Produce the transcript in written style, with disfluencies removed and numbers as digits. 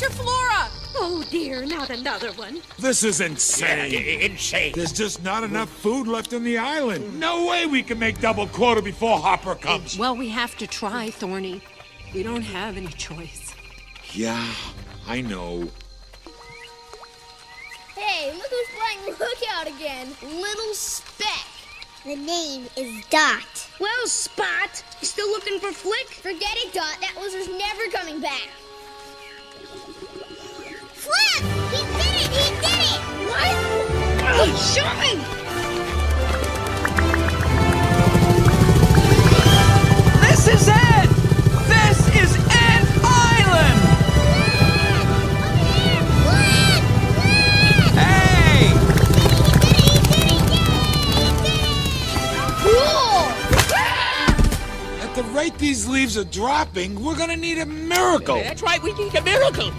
Dr. Flora! Oh dear, not another one. This is insane. Insane. There's just not enough food left on the island. No way we can make double quota before Hopper comes. Well, we have to try, Thorny. We don't have any choice. Yeah, I know. Hey, look who's playing Lookout again. Little Speck. The name is Dot. Well, Spot, you still looking for Flick? Forget it, Dot. That loser's never coming back. Flip! He did it! He did it! What? Oh, show me! This is it! This is Ant Island! Hey! Cool! At the rate these leaves are dropping, we're gonna need a miracle. That's right, we need a miracle.